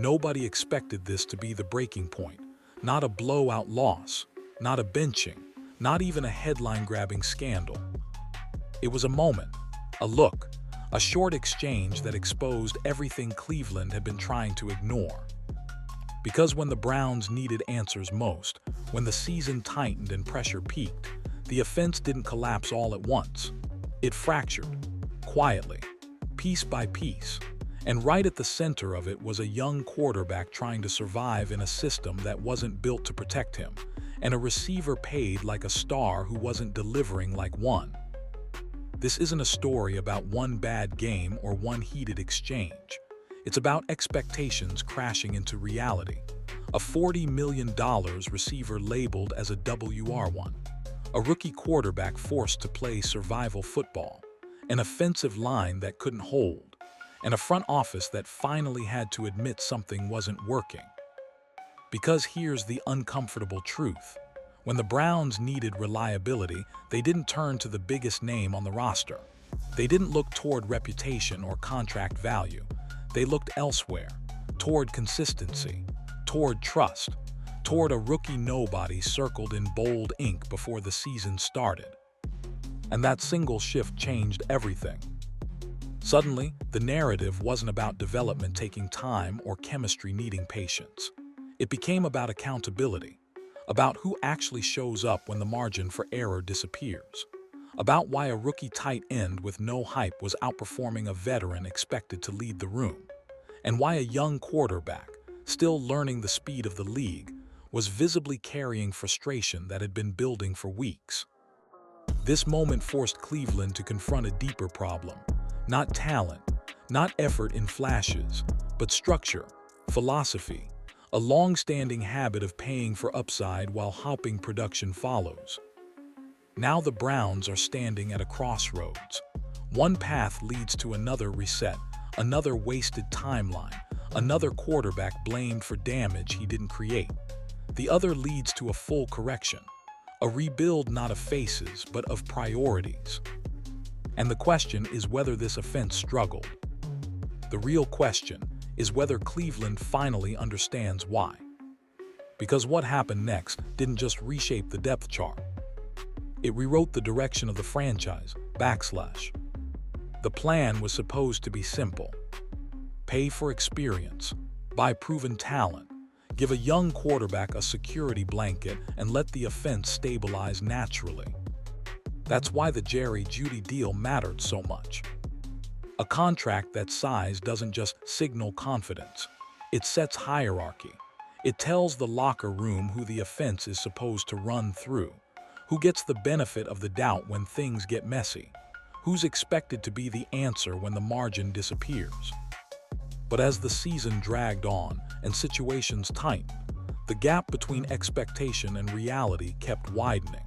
Nobody expected this to be the breaking point. Not a blowout loss, not a benching, not even a headline-grabbing scandal. It was a moment, a look, a short exchange that exposed everything Cleveland had been trying to ignore. Because when the Browns needed answers most, when the season tightened and pressure peaked, the offense didn't collapse all at once. It fractured, quietly, piece by piece, and right at the center of it was a young quarterback trying to survive in a system that wasn't built to protect him, and a receiver paid like a star who wasn't delivering like one. This isn't a story about one bad game or one heated exchange. It's about expectations crashing into reality. A $40 million receiver labeled as a WR1. A rookie quarterback forced to play survival football. An offensive line that couldn't hold. And a front office that finally had to admit something wasn't working. Because here's the uncomfortable truth. When the Browns needed reliability, they didn't turn to the biggest name on the roster. They didn't look toward reputation or contract value. They looked elsewhere, toward consistency, toward trust, toward a rookie nobody circled in bold ink before the season started. And that single shift changed everything. Suddenly, the narrative wasn't about development taking time or chemistry needing patience. It became about accountability, about who actually shows up when the margin for error disappears, about why a rookie tight end with no hype was outperforming a veteran expected to lead the room, and why a young quarterback, still learning the speed of the league, was visibly carrying frustration that had been building for weeks. This moment forced Cleveland to confront a deeper problem. Not talent, not effort in flashes, but structure, philosophy, a long-standing habit of paying for upside while hopping production follows. Now the Browns are standing at a crossroads. One path leads to another reset, another wasted timeline, another quarterback blamed for damage he didn't create. The other leads to a full correction, a rebuild not of faces but of priorities. And the question is whether this offense struggled. The real question is whether Cleveland finally understands why. Because what happened next didn't just reshape the depth chart. It rewrote the direction of the franchise, backslash. The plan was supposed to be simple. Pay for experience, buy proven talent, give a young quarterback a security blanket, and let the offense stabilize naturally. That's why the Jerry Jeudy deal mattered so much. A contract that size doesn't just signal confidence. It sets hierarchy. It tells the locker room who the offense is supposed to run through, who gets the benefit of the doubt when things get messy, who's expected to be the answer when the margin disappears. But as the season dragged on and situations tightened, the gap between expectation and reality kept widening.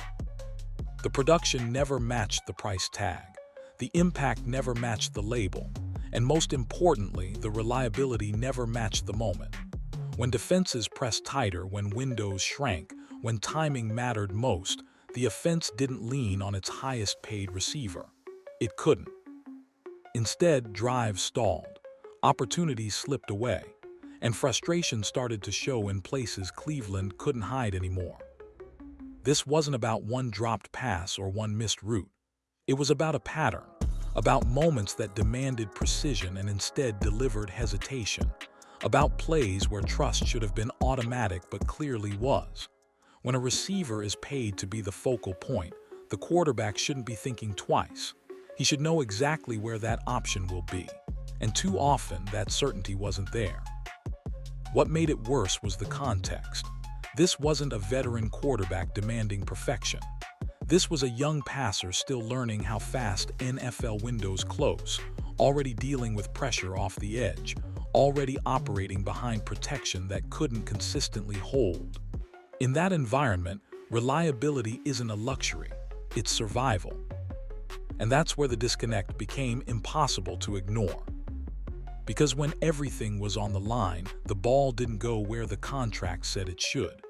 The production never matched the price tag. The impact never matched the label, and most importantly, the reliability never matched the moment. When defenses pressed tighter, when windows shrank, when timing mattered most, the offense didn't lean on its highest-paid receiver. It couldn't. Instead, drives stalled, opportunities slipped away, and frustration started to show in places Cleveland couldn't hide anymore. This wasn't about one dropped pass or one missed route. It was about a pattern, about moments that demanded precision and instead delivered hesitation, about plays where trust should have been automatic but clearly was. When a receiver is paid to be the focal point, the quarterback shouldn't be thinking twice. He should know exactly where that option will be, and too often that certainty wasn't there. What made it worse was the context. This wasn't a veteran quarterback demanding perfection. This was a young passer still learning how fast NFL windows close, already dealing with pressure off the edge, already operating behind protection that couldn't consistently hold. In that environment, reliability isn't a luxury, it's survival. And that's where the disconnect became impossible to ignore. Because when everything was on the line, the ball didn't go where the contract said it should.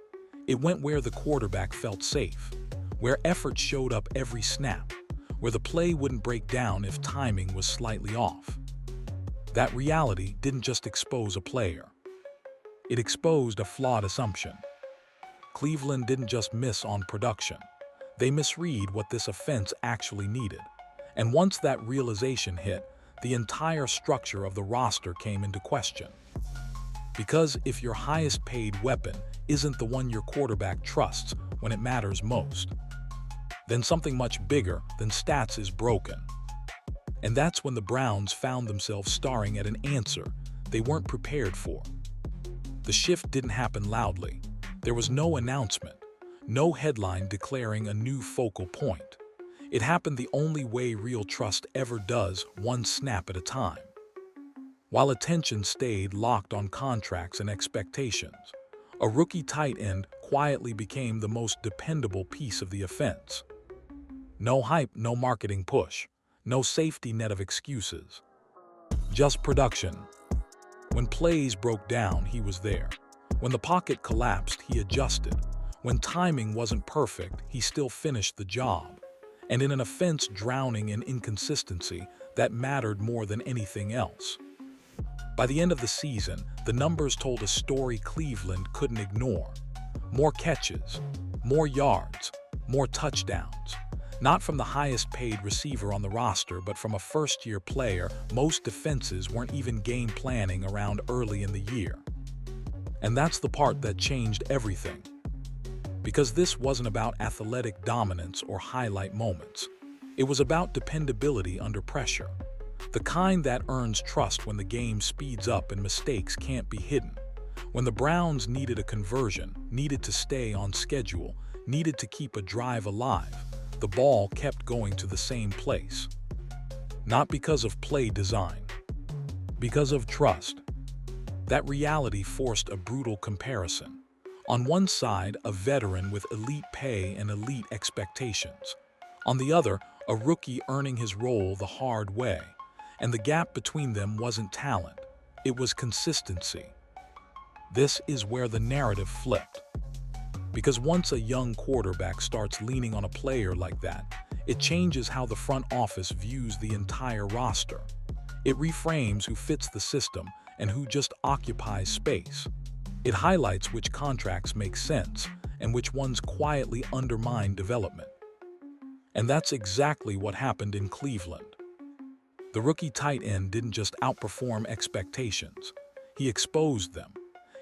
It went where the quarterback felt safe, where effort showed up every snap, where the play wouldn't break down if timing was slightly off. That reality didn't just expose a player. It exposed a flawed assumption. Cleveland didn't just miss on production. They misread what this offense actually needed. And once that realization hit, the entire structure of the roster came into question. Because if your highest paid weapon isn't the one your quarterback trusts when it matters most, then something much bigger than stats is broken. And that's when the Browns found themselves staring at an answer they weren't prepared for. The shift didn't happen loudly. There was no announcement, no headline declaring a new focal point. It happened the only way real trust ever does, one snap at a time. While attention stayed locked on contracts and expectations, a rookie tight end quietly became the most dependable piece of the offense. No hype, no marketing push, no safety net of excuses. Just production. When plays broke down, he was there. When the pocket collapsed, he adjusted. When timing wasn't perfect, he still finished the job. And in an offense drowning in inconsistency, that mattered more than anything else. By the end of the season, the numbers told a story Cleveland couldn't ignore. More catches, more yards, more touchdowns. Not from the highest paid receiver on the roster, but from a first-year player most defenses weren't even game planning around early in the year. And that's the part that changed everything. Because this wasn't about athletic dominance or highlight moments. It was about dependability under pressure. The kind that earns trust when the game speeds up and mistakes can't be hidden. When the Browns needed a conversion, needed to stay on schedule, needed to keep a drive alive, the ball kept going to the same place. Not because of play design, because of trust. That reality forced a brutal comparison. On one side, a veteran with elite pay and elite expectations. On the other, a rookie earning his role the hard way. And the gap between them wasn't talent, it was consistency. This is where the narrative flipped. Because once a young quarterback starts leaning on a player like that, it changes how the front office views the entire roster. It reframes who fits the system and who just occupies space. It highlights which contracts make sense and which ones quietly undermine development. And that's exactly what happened in Cleveland. The rookie tight end didn't just outperform expectations, he exposed them.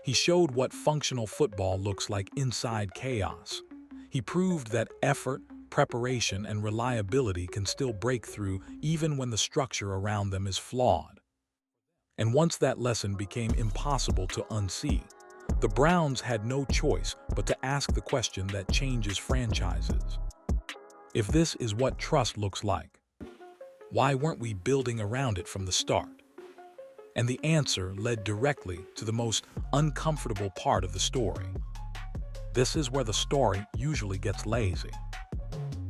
He showed what functional football looks like inside chaos. He proved that effort, preparation, and reliability can still break through even when the structure around them is flawed. And once that lesson became impossible to unsee, the Browns had no choice but to ask the question that changes franchises. If this is what trust looks like, why weren't we building around it from the start? And the answer led directly to the most uncomfortable part of the story. This is where the story usually gets lazy.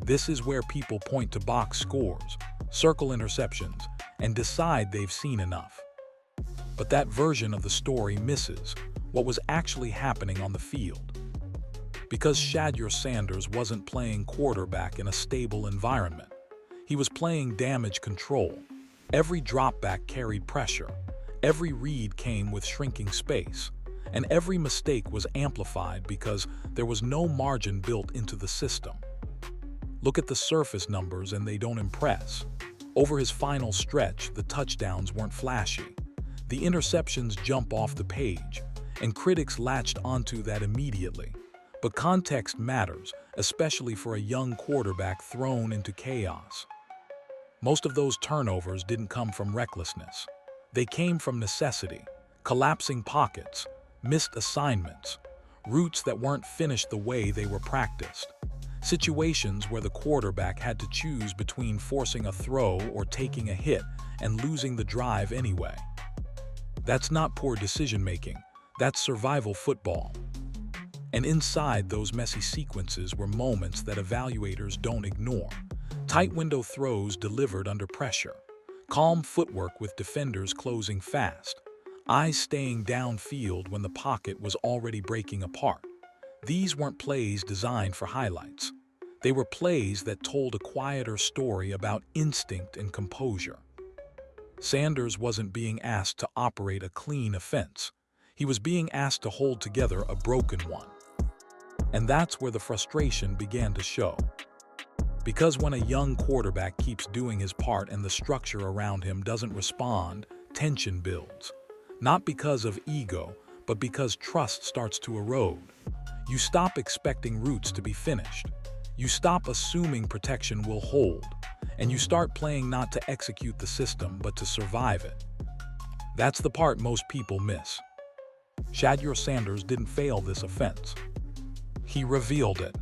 This is where people point to box scores, circle interceptions, and decide they've seen enough. But that version of the story misses what was actually happening on the field. Because Shedeur Sanders wasn't playing quarterback in a stable environment. He was playing damage control. Every dropback carried pressure. Every read came with shrinking space. And every mistake was amplified because there was no margin built into the system. Look at the surface numbers and they don't impress. Over his final stretch, the touchdowns weren't flashy. The interceptions jump off the page, and critics latched onto that immediately. But context matters, especially for a young quarterback thrown into chaos. Most of those turnovers didn't come from recklessness. They came from necessity, collapsing pockets, missed assignments, routes that weren't finished the way they were practiced, situations where the quarterback had to choose between forcing a throw or taking a hit and losing the drive anyway. That's not poor decision-making, that's survival football. And inside those messy sequences were moments that evaluators don't ignore. Tight window throws delivered under pressure, calm footwork with defenders closing fast, eyes staying downfield when the pocket was already breaking apart. These weren't plays designed for highlights. They were plays that told a quieter story about instinct and composure. Sanders wasn't being asked to operate a clean offense. He was being asked to hold together a broken one. And that's where the frustration began to show. Because when a young quarterback keeps doing his part and the structure around him doesn't respond, tension builds. Not because of ego, but because trust starts to erode. You stop expecting routes to be finished. You stop assuming protection will hold. And you start playing not to execute the system, but to survive it. That's the part most people miss. Shedeur Sanders didn't fail this offense. He revealed it.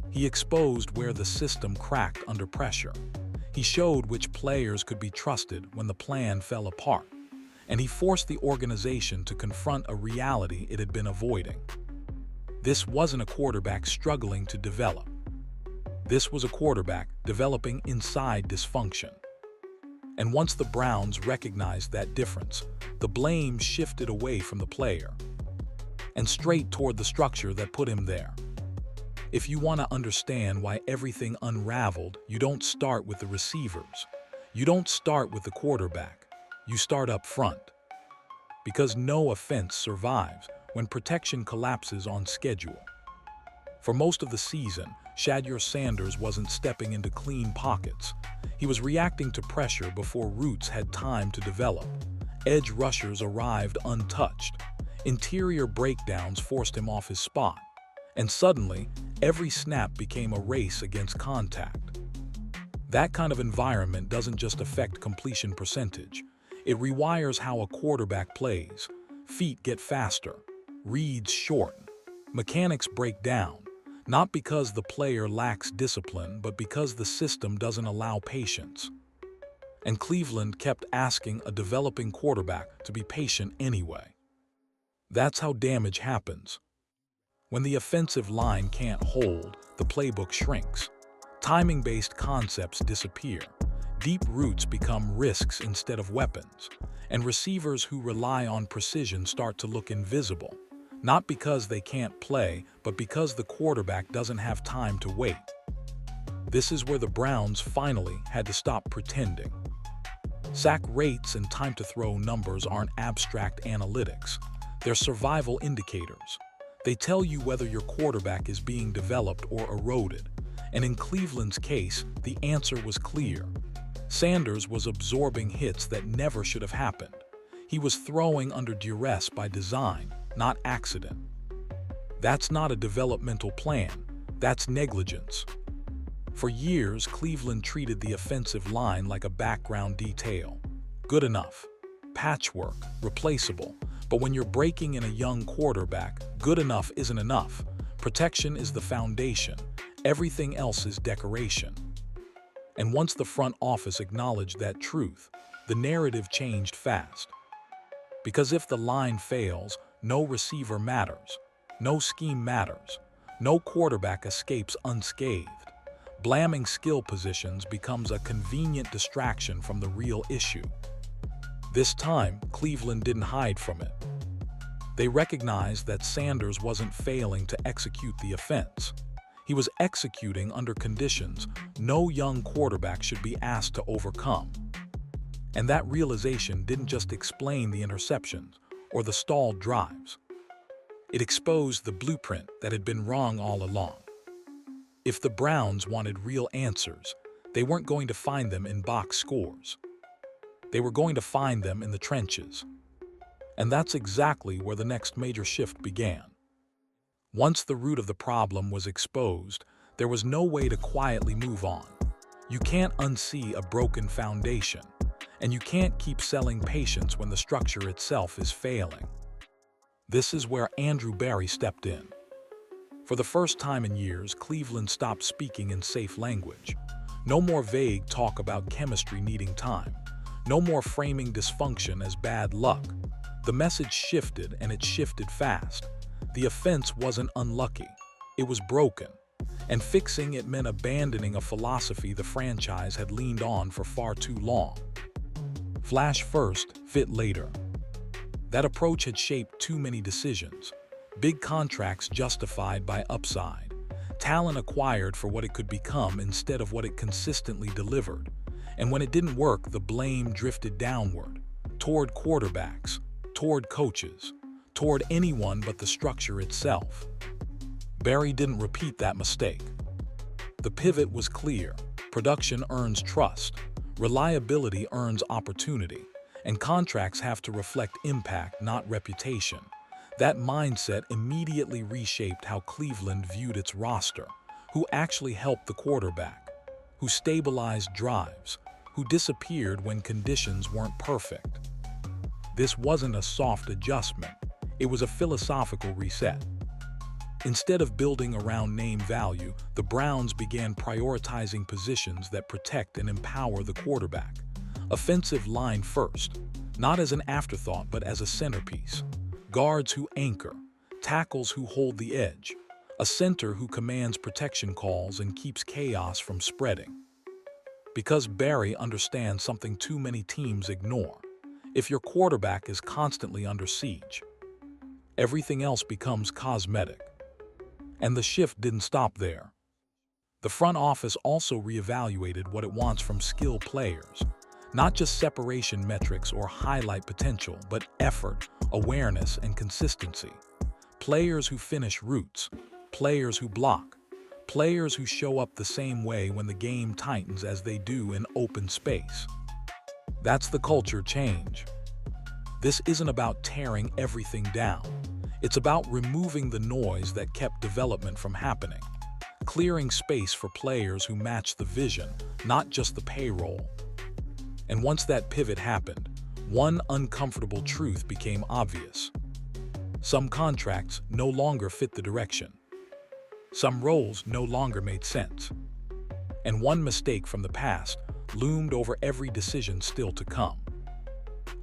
He exposed where the system cracked under pressure. He showed which players could be trusted when the plan fell apart. And he forced the organization to confront a reality it had been avoiding. This wasn't a quarterback struggling to develop. This was a quarterback developing inside dysfunction. And once the Browns recognized that difference, the blame shifted away from the player and straight toward the structure that put him there. If you want to understand why everything unraveled, you don't start with the receivers. You don't start with the quarterback. You start up front. Because no offense survives when protection collapses on schedule. For most of the season, Shedeur Sanders wasn't stepping into clean pockets. He was reacting to pressure before routes had time to develop. Edge rushers arrived untouched. Interior breakdowns forced him off his spot. And suddenly, every snap became a race against contact. That kind of environment doesn't just affect completion percentage. It rewires how a quarterback plays. Feet get faster. Reads shorten. Mechanics break down. Not because the player lacks discipline, but because the system doesn't allow patience. And Cleveland kept asking a developing quarterback to be patient anyway. That's how damage happens. When the offensive line can't hold, the playbook shrinks. Timing-based concepts disappear. Deep routes become risks instead of weapons. And receivers who rely on precision start to look invisible. Not because they can't play, but because the quarterback doesn't have time to wait. This is where the Browns finally had to stop pretending. Sack rates and time to throw numbers aren't abstract analytics. They're survival indicators. They tell you whether your quarterback is being developed or eroded. And in Cleveland's case, the answer was clear. Sanders was absorbing hits that never should have happened. He was throwing under duress by design, not accident. That's not a developmental plan. That's negligence. For years, Cleveland treated the offensive line like a background detail. Good enough. Patchwork. Replaceable. But when you're breaking in a young quarterback, good enough isn't enough. Protection is the foundation. Everything else is decoration. And once the front office acknowledged that truth, the narrative changed fast. Because if the line fails, no receiver matters. No scheme matters. No quarterback escapes unscathed. Blaming skill positions becomes a convenient distraction from the real issue. This time, Cleveland didn't hide from it. They recognized that Sanders wasn't failing to execute the offense. He was executing under conditions no young quarterback should be asked to overcome. And that realization didn't just explain the interceptions or the stalled drives. It exposed the blueprint that had been wrong all along. If the Browns wanted real answers, they weren't going to find them in box scores. They were going to find them in the trenches. And that's exactly where the next major shift began. Once the root of the problem was exposed, there was no way to quietly move on. You can't unsee a broken foundation, and you can't keep selling patience when the structure itself is failing. This is where Andrew Berry stepped in. For the first time in years, Cleveland stopped speaking in safe language. No more vague talk about chemistry needing time. No more framing dysfunction as bad luck. The message shifted, and it shifted fast. The offense wasn't unlucky. It was broken. And fixing it meant abandoning a philosophy the franchise had leaned on for far too long. Flash first, fit later. That approach had shaped too many decisions. Big contracts justified by upside. Talent acquired for what it could become instead of what it consistently delivered. And when it didn't work, the blame drifted downward, toward quarterbacks, toward coaches, toward anyone but the structure itself. Barry didn't repeat that mistake. The pivot was clear. Production earns trust, reliability earns opportunity, and contracts have to reflect impact, not reputation. That mindset immediately reshaped how Cleveland viewed its roster, who actually helped the quarterback, who stabilized drives, who disappeared when conditions weren't perfect. This wasn't a soft adjustment, it was a philosophical reset. Instead of building around name value, the Browns began prioritizing positions that protect and empower the quarterback. Offensive line first, not as an afterthought but as a centerpiece. Guards who anchor, tackles who hold the edge, a center who commands protection calls and keeps chaos from spreading. Because Barry understands something too many teams ignore. If your quarterback is constantly under siege, everything else becomes cosmetic. And the shift didn't stop there. The front office also reevaluated what it wants from skilled players. Not just separation metrics or highlight potential, but effort, awareness, and consistency. Players who finish routes, players who block, players who show up the same way when the game tightens as they do in open space. That's the culture change. This isn't about tearing everything down. It's about removing the noise that kept development from happening, clearing space for players who match the vision, not just the payroll. And once that pivot happened, one uncomfortable truth became obvious. Some contracts no longer fit the direction. Some roles no longer made sense. And one mistake from the past loomed over every decision still to come.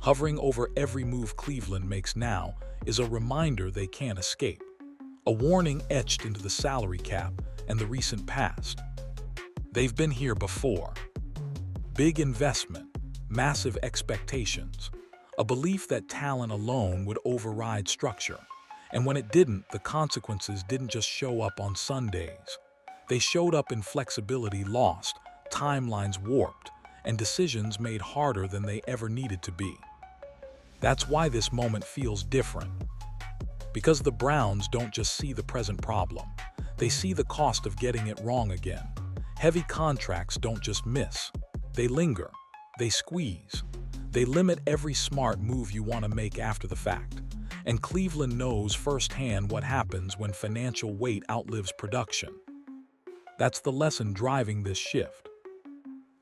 Hovering over every move Cleveland makes now is a reminder they can't escape, a warning etched into the salary cap and the recent past. They've been here before. Big investment, massive expectations, a belief that talent alone would override structure. And when it didn't, the consequences didn't just show up on Sundays. They showed up in flexibility lost, timelines warped, and decisions made harder than they ever needed to be. That's why this moment feels different. Because the Browns don't just see the present problem, they see the cost of getting it wrong again. Heavy contracts don't just miss, they linger, they squeeze, they limit every smart move you want to make after the fact. And Cleveland knows firsthand what happens when financial weight outlives production. That's the lesson driving this shift.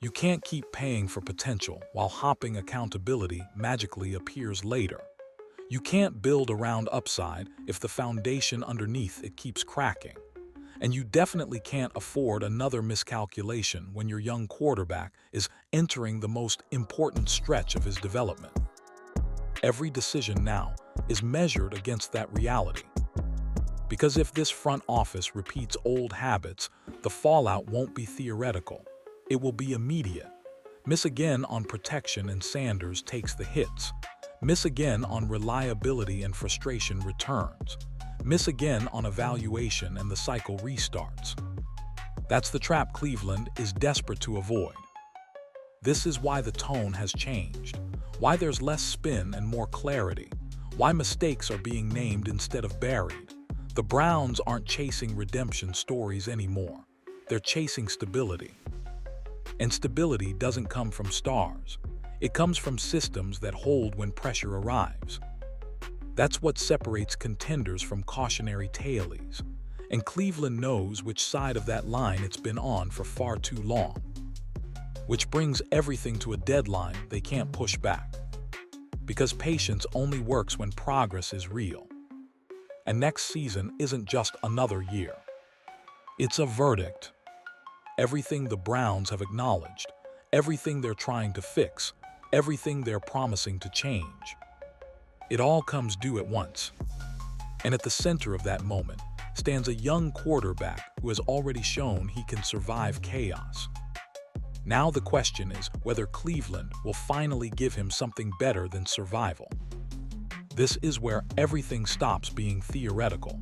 You can't keep paying for potential while hopping accountability magically appears later. You can't build around upside if the foundation underneath it keeps cracking. And you definitely can't afford another miscalculation when your young quarterback is entering the most important stretch of his development. Every decision now is measured against that reality. Because if this front office repeats old habits, the fallout won't be theoretical. It will be immediate. Miss again on protection and Sanders takes the hits. Miss again on reliability and frustration returns. Miss again on evaluation and the cycle restarts. That's the trap Cleveland is desperate to avoid. This is why the tone has changed, why there's less spin and more clarity, why mistakes are being named instead of buried. The Browns aren't chasing redemption stories anymore. They're chasing stability. And stability doesn't come from stars. It comes from systems that hold when pressure arrives. That's what separates contenders from cautionary tailies. And Cleveland knows which side of that line it's been on for far too long. Which brings everything to a deadline they can't push back. Because patience only works when progress is real. And next season isn't just another year. It's a verdict. Everything the Browns have acknowledged, everything they're trying to fix, everything they're promising to change. It all comes due at once. And at the center of that moment stands a young quarterback who has already shown he can survive chaos. Now the question is whether Cleveland will finally give him something better than survival. This is where everything stops being theoretical.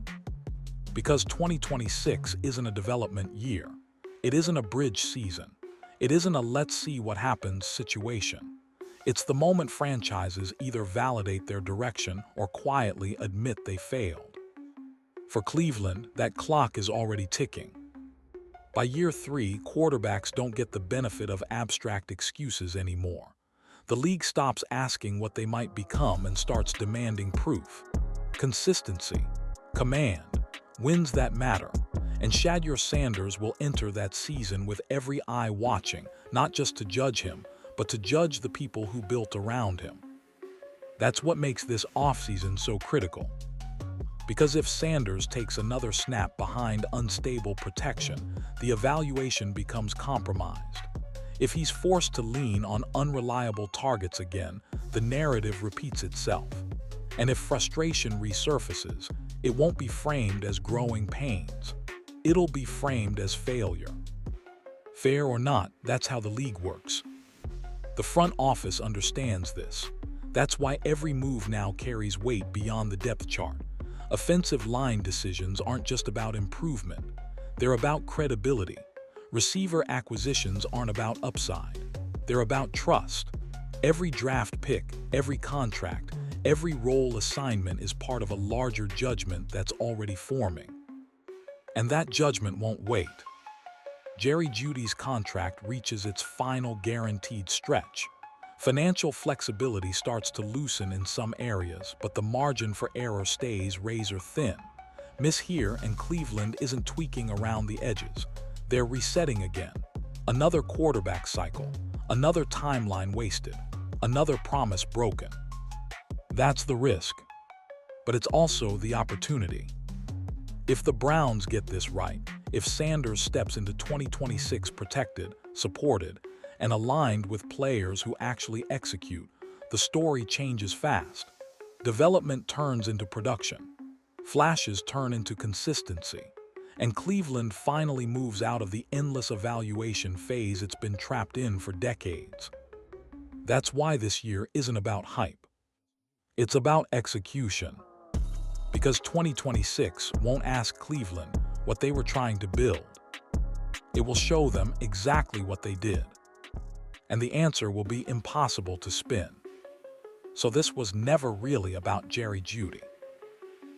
Because 2026 isn't a development year. It isn't a bridge season. It isn't a let's see what happens situation. It's the moment franchises either validate their direction or quietly admit they failed. For Cleveland, that clock is already ticking. By year 3, quarterbacks don't get the benefit of abstract excuses anymore. The league stops asking what they might become and starts demanding proof. Consistency, command, wins that matter. And Shedeur Sanders will enter that season with every eye watching, not just to judge him, but to judge the people who built around him. That's what makes this offseason so critical. Because if Sanders takes another snap behind unstable protection, the evaluation becomes compromised. If he's forced to lean on unreliable targets again, the narrative repeats itself. And if frustration resurfaces, it won't be framed as growing pains. It'll be framed as failure. Fair or not, that's how the league works. The front office understands this. That's why every move now carries weight beyond the depth chart. Offensive line decisions aren't just about improvement. They're about credibility. Receiver acquisitions aren't about upside. They're about trust. Every draft pick, every contract, every role assignment is part of a larger judgment that's already forming. And that judgment won't wait. Jerry Jeudy's contract reaches its final guaranteed stretch. Financial flexibility starts to loosen in some areas, but the margin for error stays razor thin. Miss here, and Cleveland isn't tweaking around the edges. They're resetting again. Another quarterback cycle, another timeline wasted, another promise broken. That's the risk. But it's also the opportunity. If the Browns get this right, if Sanders steps into 2026 protected, supported, and aligned with players who actually execute, the story changes fast. Development turns into production. Flashes turn into consistency. And Cleveland finally moves out of the endless evaluation phase it's been trapped in for decades. That's why this year isn't about hype. It's about execution. Because 2026 won't ask Cleveland what they were trying to build. It will show them exactly what they did. And the answer will be impossible to spin. So this was never really about Jerry Jeudy.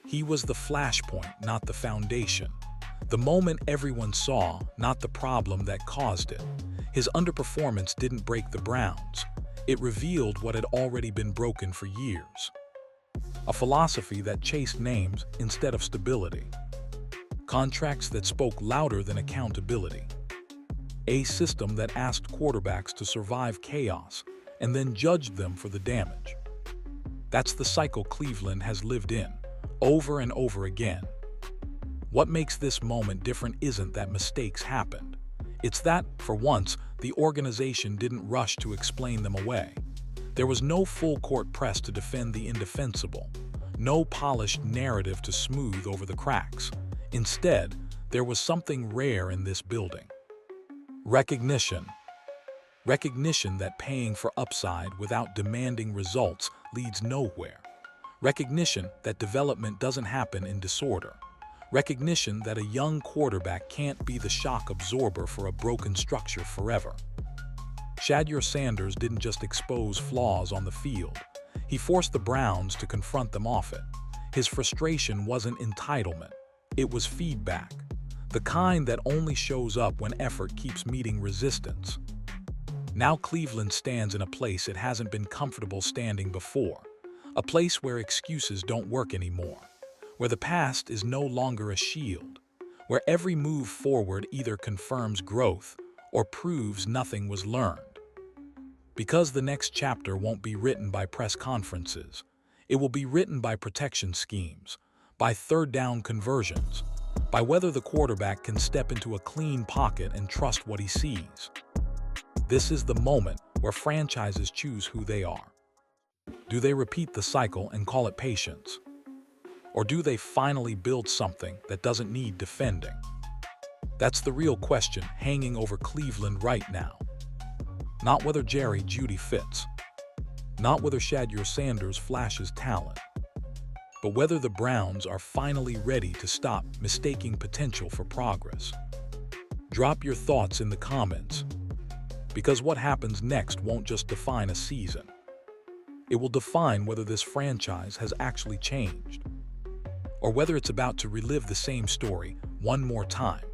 He was the flashpoint, not the foundation. The moment everyone saw, not the problem that caused it. His underperformance didn't break the Browns. It revealed what had already been broken for years. A philosophy that chased names instead of stability. Contracts that spoke louder than accountability. A system that asked quarterbacks to survive chaos and then judged them for the damage. That's the cycle Cleveland has lived in, over and over again. What makes this moment different isn't that mistakes happened. It's that, for once, the organization didn't rush to explain them away. There was no full-court press to defend the indefensible, no polished narrative to smooth over the cracks. Instead, there was something rare in this building. Recognition. Recognition that paying for upside without demanding results leads nowhere. Recognition that development doesn't happen in disorder. Recognition that a young quarterback can't be the shock absorber for a broken structure forever. Shedeur Sanders didn't just expose flaws on the field. He forced the Browns to confront them off it. His frustration wasn't entitlement. It was feedback. The kind that only shows up when effort keeps meeting resistance. Now Cleveland stands in a place it hasn't been comfortable standing before. A place where excuses don't work anymore. Where the past is no longer a shield. Where every move forward either confirms growth or proves nothing was learned. Because the next chapter won't be written by press conferences. It will be written by protection schemes, by third down conversions, by whether the quarterback can step into a clean pocket and trust what he sees. This is the moment where franchises choose who they are. Do they repeat the cycle and call it patience? Or do they finally build something that doesn't need defending? That's the real question hanging over Cleveland right now. Not whether Jerry Jeudy fits. Not whether Shedeur Sanders flashes talent. But whether the Browns are finally ready to stop mistaking potential for progress. Drop your thoughts in the comments, because what happens next won't just define a season. It will define whether this franchise has actually changed, or whether it's about to relive the same story one more time.